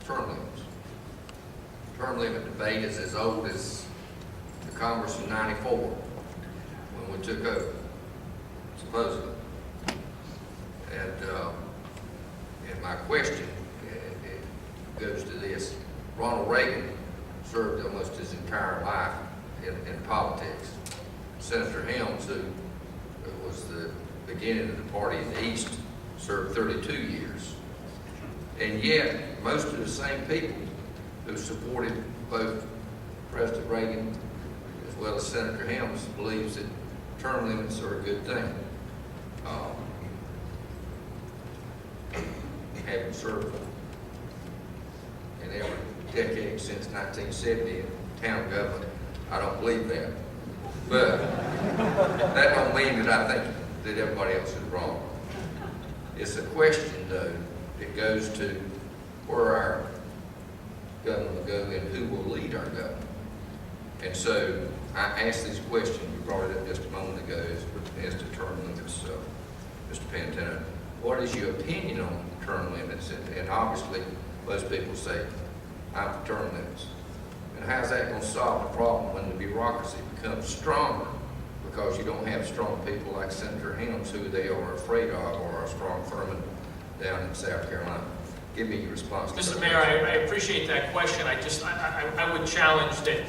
term limits. Term limit debate is as old as the Congress in '94 when we took over, supposedly. And my question it goes to this. Ronald Reagan served almost his entire life in politics. Senator Helms, who was the beginning of the party in the East, served 32 years. And yet, most of the same people who supported both President Reagan as well as Senator Helms believes that term limits are a good thing. Having served in every decade since 1970 in town government, I don't believe that. But that don't mean that I think that everybody else is wrong. It's a question, though, that goes to where our government will go and who will lead our government. And so I asked this question, you brought it up just a moment ago, as to term limits, Mr. Pantano. What is your opinion on term limits? And obviously, most people say, I'm for term limits. And how's that going to solve the problem when the bureaucracy becomes stronger because you don't have strong people like Senator Helms who they are afraid of, or a strong Thurman down in South Carolina? Give me your response. Mr. Mayor, I appreciate that question. I would challenge that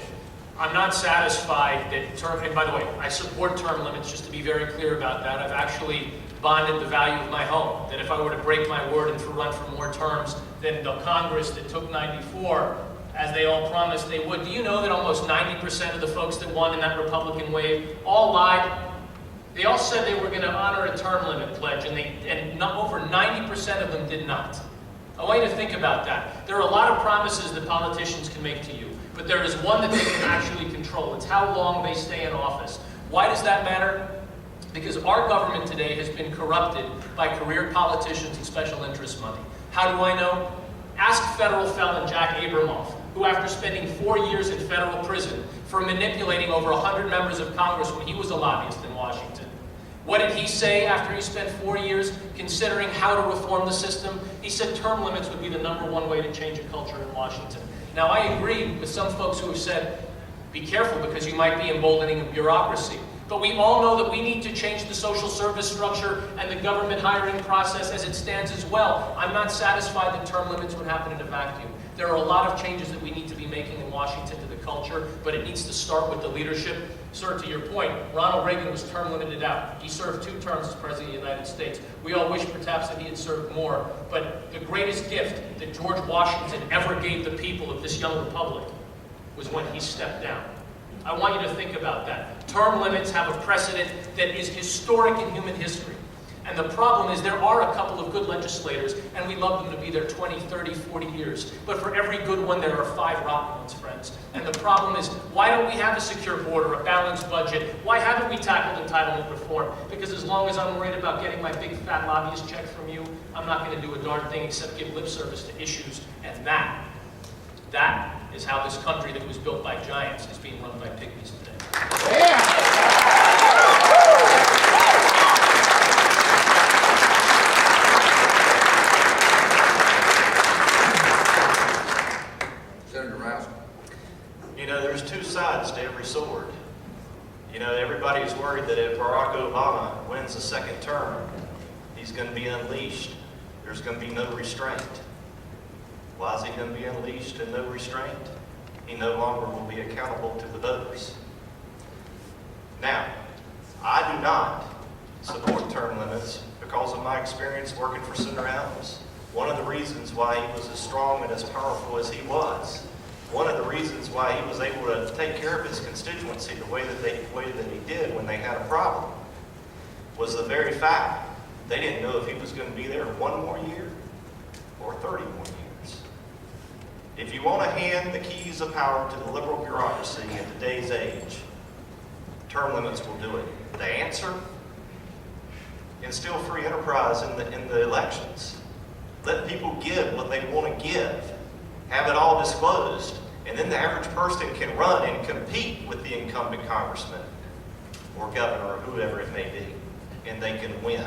I'm not satisfied that term, and by the way, I support term limits, just to be very clear about that. I've actually bonded the value of my home, that if I were to break my word and to run for more terms than the Congress that took 94, as they all promised they would. Do you know that almost 90% of the folks that won in that Republican wave all lied? They all said they were going to honor a term limit pledge, and over 90% of them did not. I want you to think about that. There are a lot of promises that politicians can make to you, but there is one that they can actually control. It's how long they stay in office. Why does that matter? Because our government today has been corrupted by career politicians and special interest money. How do I know? Ask federal felon Jack Abramoff, who after spending 4 years in federal prison for manipulating over 100 members of Congress when he was a lobbyist in Washington. What did he say after he spent 4 years considering how to reform the system? He said term limits would be the #1 way to change a culture in Washington. Now I agree with some folks who have said, be careful because you might be emboldening a bureaucracy. But we all know that we need to change the social service structure and the government hiring process as it stands as well. I'm not satisfied that term limits would happen in a vacuum. There are a lot of changes that we need to be making in Washington to the culture, but it needs to start with the leadership. Sir, to your point, Ronald Reagan was term limited out. He served 2 terms as President of the United States. We all wish perhaps that he had served more, but the greatest gift that George Washington ever gave the people of this young republic was when he stepped down. I want you to think about that. Term limits have a precedent that is historic in human history. And the problem is there are a couple of good legislators, and we love them to be there 20, 30, 40 years. But for every good one, there are 5 rotten ones, friends. And the problem is, why don't we have a secure border, a balanced budget? Why haven't we tackled entitlement reform? Because as long as I'm worried about getting my big fat lobbyist check from you, I'm not going to do a darn thing except give lip service to issues. And that is how this country that was built by giants is being run by pygmies today. Yeah. You know, there's 2 sides to every sword. You know, everybody's worried that if Barack Obama wins a 2nd term, he's going to be unleashed. There's going to be no restraint. Why is he going to be unleashed and no restraint? He no longer will be accountable to the voters. Now, I do not support term limits because of my experience working for Senator Helms. One of the reasons why he was as strong and as powerful as he was, one of the reasons why he was able to take care of his constituency the way that he did when they had a problem, was the very fact they didn't know if he was going to be there 1 more year or 30 more years. If you want to hand the keys of power to the liberal bureaucracy in today's age, term limits will do it. The answer? Instill free enterprise in the elections. Let people give what they want to give. Have it all disclosed. And then the average person can run and compete with the incumbent congressman or governor or whoever it may be, and they can win.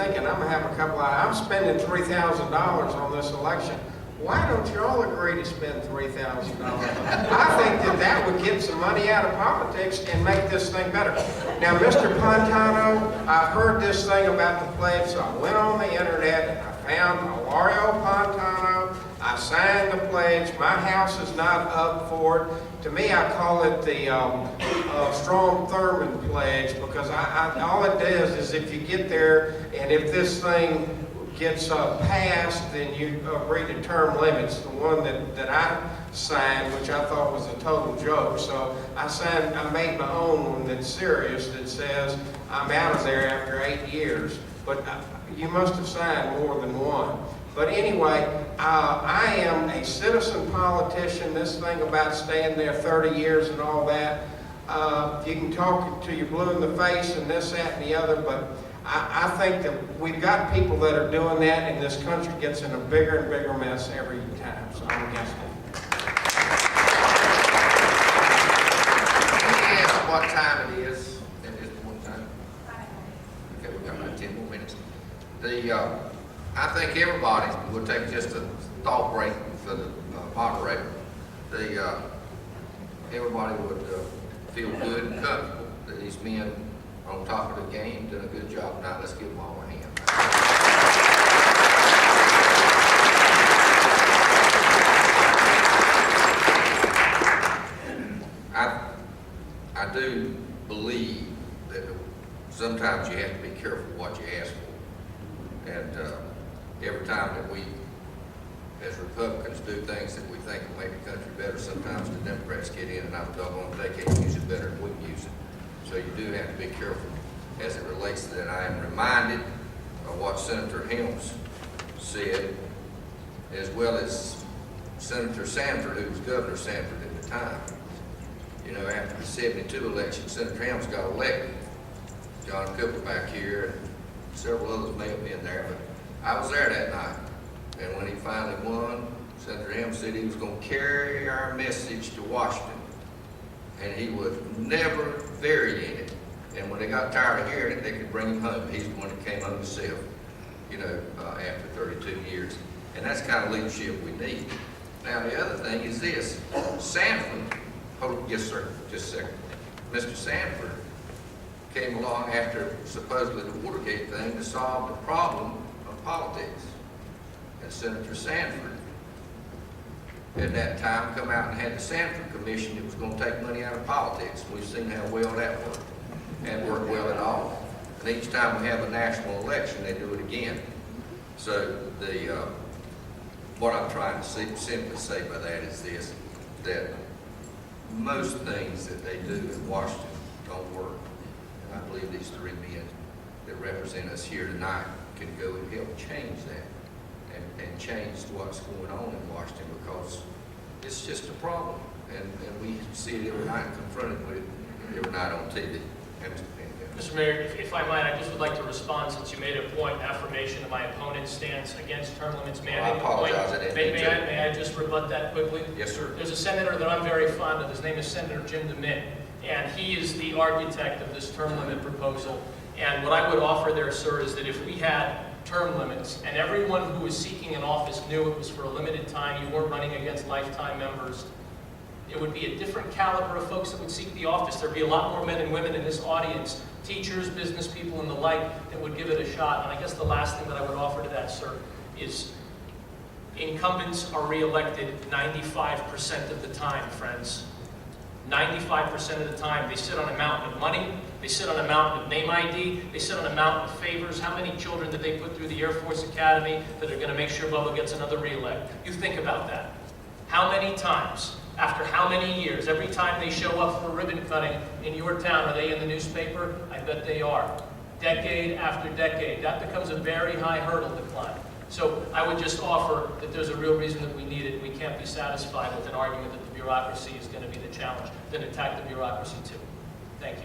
thinking, I'm gonna have a couple of, I'm spending $3,000 on this election. Why don't you all agree to spend $3,000? I think that would get some money out of politics and make this thing better. Now, Mr. Pontano, I've heard this thing about the pledge, so I went on the internet and I found Ilario Pontano. I signed the pledge. My house is not up for it. To me, I call it the Strom Thurmond pledge, because all it does is if you get there and if this thing gets passed, then you agree to term limits. The one that I signed, which I thought was a total joke, so I made my own one that's serious, that says I'm out of there after 8 years. But you must have signed more than one. But anyway, I am a citizen politician. This thing about staying there 30 years and all that, you can talk till you're blue in the face and this, that, and the other, but I think that we've got people that are doing that, and this country gets in a bigger and bigger mess every time, so I'm against it. Let me ask what time it is. It is one time. Okay, we've got about 10 more minutes. I think everybody will take just a thought break for the moderator. Everybody would feel good and comfortable that these men are on top of the game, doing a good job. Now let's give them all a hand. I do believe that sometimes you have to be careful what you ask for. And every time that we, as Republicans, do things that we think will make the country better, sometimes the Democrats get in, and I'm doggone they can't use it better than we can use it. So you do have to be careful as it relates to that. I am reminded of what Senator Helms said, as well as Senator Sanford, who was Governor Sanford at the time. You know, after the 72 election, Senator Helms got elected. John Cooper back here, and several others may have been there, but I was there that night. And when he finally won, Senator Helms said he was going to carry our message to Washington. And he would never vary in it. And when they got tired of hearing it, they could bring him home. He's the one that came home himself, you know, after 32 years. And that's the kind of leadership we need. Now, the other thing is this. Sanford, yes, sir, just a second. Mr. Sanford came along after supposedly the Watergate thing to solve the problem of politics. And Senator Sanford, at that time, come out and had the Sanford Commission that was going to take money out of politics. We've seen how well that worked. And worked well at all. And each time we have a national election, they do it again. So what I'm trying to simply say by that is this, that most things that they do in Washington don't work. And I believe these three men that represent us here tonight can go and help change that. And change what's going on in Washington, because it's just a problem. And we see it every night, confronted with it every night on TV. Mr. Mayor, if I might, I just would like to respond, since you made a point, affirmation of my opponent's stance against term limits. May I make a point? I apologize. May I just rebut that quickly? Yes, sir. There's a senator that I'm very fond of. His name is Senator Jim DeMint, and he is the architect of this term limit proposal. And what I would offer there, sir, is that if we had term limits, and everyone who was seeking an office knew it was for a limited time, you weren't running against lifetime members, it would be a different caliber of folks that would seek the office. There'd be a lot more men and women in this audience, teachers, business people, and the like, that would give it a shot. And I guess the last thing that I would offer to that, sir, is incumbents are reelected 95% of the time, friends. 95% of the time. They sit on a mountain of money, they sit on a mountain of name ID, they sit on a mountain of favors. How many children did they put through the Air Force Academy that are going to make sure Bubba gets another reelect? You think about that. How many times, after how many years, every time they show up for ribbon cutting in your town, are they in the newspaper? I bet they are. Decade after decade. That becomes a very high hurdle to climb. So I would just offer that there's a real reason that we need it. We can't be satisfied with an argument that the bureaucracy is going to be the challenge. Then attack the bureaucracy too. Thank you.